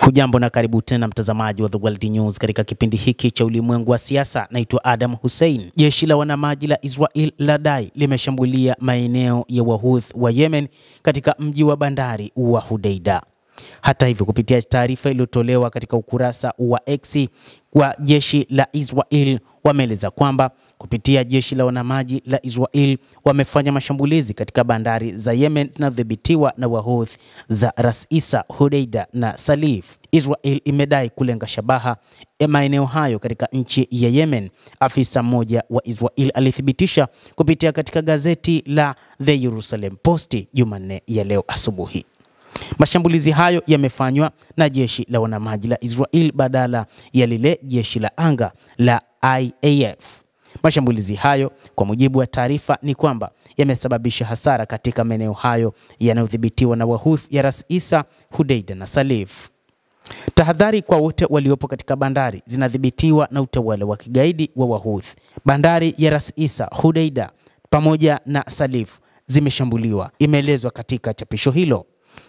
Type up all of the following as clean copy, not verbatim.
Hujambo na karibu tena mtazamaji wa The World News katika kipindi hiki cha ulimwengu wa siasa. Naitwa Adam Hussein. Jeshi la wanamaji la Israel ladai limeshambulia maeneo ya Wahouthi wa Yemen katika mji wa bandari wa Hodeida. Hata hivyo, kupitia taarifa iliyotolewa katika ukurasa wa X wa jeshi la Israel, wameeleza kwamba kupitia jeshi la wanamaji la Israel wamefanya mashambulizi katika bandari za Yemen zinazodhibitiwa na Wahouthi za Ras Isa, Hodeida na Salif. Israel imedai kulenga shabaha ya maeneo hayo katika nchi ya Yemen. Afisa mmoja wa Israel alithibitisha kupitia katika gazeti la The Jerusalem Post Jumanne ya leo asubuhi. Mashambulizi hayo yamefanywa na jeshi la wanamaji la Israel badala ya lile jeshi la anga la IAF. Mashambulizi hayo, kwa mujibu wa taarifa, ni kwamba yamesababisha hasara katika maeneo hayo yanayodhibitiwa na Wahouthi ya Ras Isa, Hodeida na Salif. Tahadhari kwa wote waliopo katika bandari zinadhibitiwa na utawala wa kigaidi wa Wahouthi. Bandari ya Ras Isa, Hodeida pamoja na Salif zimeshambuliwa, imeelezwa katika chapisho hilo.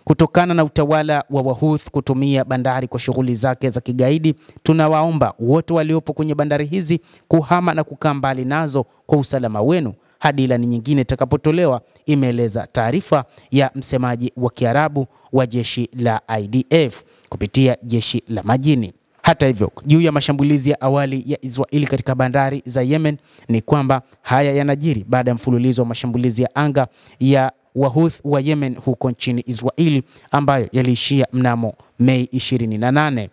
Kutokana na utawala wa Wahouthi kutumia bandari kwa shughuli zake za kigaidi, tunawaomba wote waliopo kwenye bandari hizi kuhama na kukaa mbali nazo kwa usalama wenu hadi ilani nyingine itakapotolewa, imeeleza taarifa ya msemaji wa Kiarabu wa jeshi la IDF kupitia jeshi la majini. Hata hivyo, juu ya mashambulizi ya awali ya Israeli katika bandari za Yemen, ni kwamba haya yanajiri baada ya mfululizo wa mashambulizi ya anga ya Wahouthi wa Yemen huko nchini Israel ambayo yaliishia mnamo Mei 28.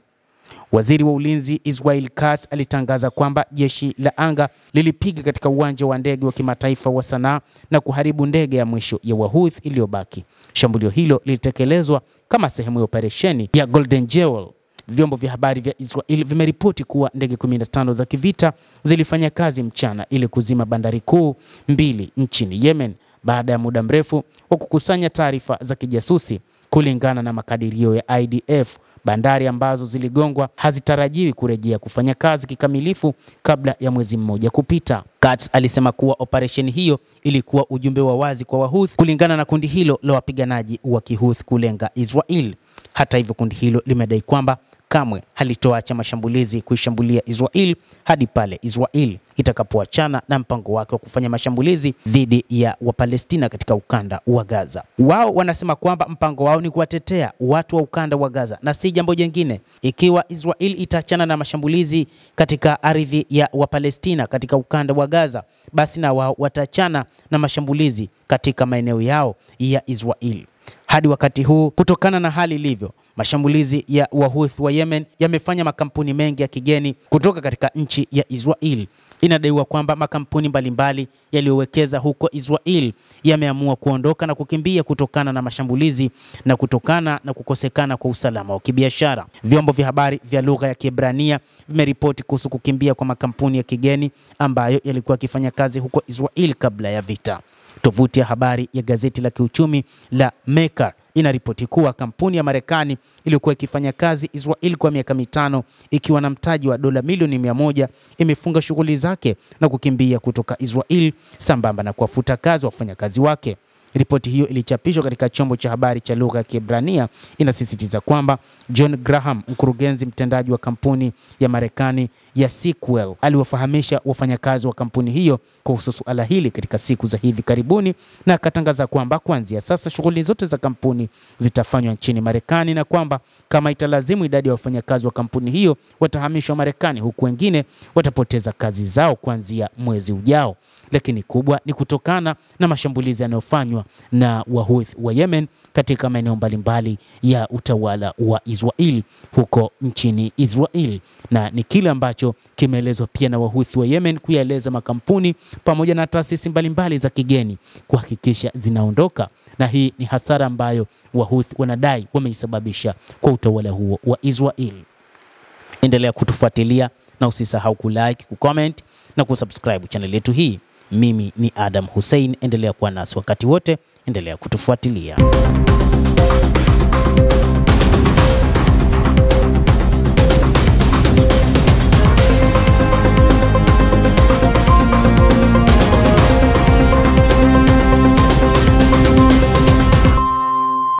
Waziri wa ulinzi Israel Katz alitangaza kwamba jeshi la anga lilipiga katika uwanja wa ndege wa kimataifa wa Sanaa na kuharibu ndege ya mwisho ya Wahouthi iliyobaki. Shambulio hilo lilitekelezwa kama sehemu ya operesheni ya Golden Jewel. Vyombo vya habari vya Israel vimeripoti kuwa ndege 15 za kivita zilifanya kazi mchana ili kuzima bandari kuu mbili nchini Yemen baada ya muda mrefu wa kukusanya taarifa za kijasusi. Kulingana na makadirio ya IDF, bandari ambazo ziligongwa hazitarajiwi kurejea kufanya kazi kikamilifu kabla ya mwezi mmoja kupita. Katz alisema kuwa operesheni hiyo ilikuwa ujumbe wa wazi kwa Wahouthi kulingana na kundi hilo la wapiganaji wa Kihouthi kulenga Israel. Hata hivyo, kundi hilo limedai kwamba kamwe halitoacha mashambulizi kuishambulia Israel hadi pale Israel itakapoachana na mpango wake wa kufanya mashambulizi dhidi ya Wapalestina katika ukanda wa Gaza. Wao wanasema kwamba mpango wao ni kuwatetea watu wa ukanda wa Gaza na si jambo jingine. Ikiwa Israel itaachana na mashambulizi katika ardhi ya Wapalestina katika ukanda wa Gaza, basi na wao wataachana na mashambulizi katika maeneo yao ya Israel. Hadi wakati huu, kutokana na hali ilivyo, mashambulizi ya Wahouthi wa Yemen yamefanya makampuni mengi ya kigeni kutoka katika nchi ya Israel. Inadaiwa kwamba makampuni mbalimbali yaliyowekeza huko Israel yameamua kuondoka na kukimbia kutokana na mashambulizi na kutokana na kukosekana kwa usalama wa kibiashara. Vyombo vya habari vya lugha ya Kiebrania vimeripoti kuhusu kukimbia kwa makampuni ya kigeni ambayo yalikuwa yakifanya kazi huko Israel kabla ya vita. Tovuti ya habari ya gazeti la kiuchumi la Maker inaripoti kuwa kampuni ya Marekani iliyokuwa ikifanya kazi Israel kwa miaka 5 ikiwa na mtaji wa dola milioni 100 imefunga shughuli zake na kukimbia kutoka Israel sambamba na kuwafuta kazi wafanyakazi wake. Ripoti hiyo ilichapishwa katika chombo cha habari cha lugha ya Kiebrania. Inasisitiza kwamba John Graham, mkurugenzi mtendaji wa kampuni ya Marekani ya Sequel, aliwafahamisha wafanyakazi wa kampuni hiyo kuhusu suala hili katika siku za hivi karibuni, na akatangaza kwamba kuanzia sasa shughuli zote za kampuni zitafanywa nchini Marekani na kwamba kama italazimu idadi ya wafanyakazi wa kampuni hiyo watahamishwa Marekani, huku wengine watapoteza kazi zao kuanzia mwezi ujao. Lakini kubwa ni kutokana na mashambulizi yanayofanywa na Wahouthi wa Yemen katika maeneo mbalimbali ya utawala wa Israel huko nchini Israel, na ni kile ambacho kimeelezwa pia na Wahouthi wa Yemen kuyaeleza makampuni pamoja na taasisi mbalimbali za kigeni kuhakikisha zinaondoka, na hii ni hasara ambayo Wahouthi wanadai wameisababisha kwa utawala huo wa Israel. Endelea kutufuatilia na usisahau kulike, kucomment na kusubscribe channel yetu hii. Mimi ni Adam Hussein, endelea kuwa nasi wakati wote, endelea kutufuatilia.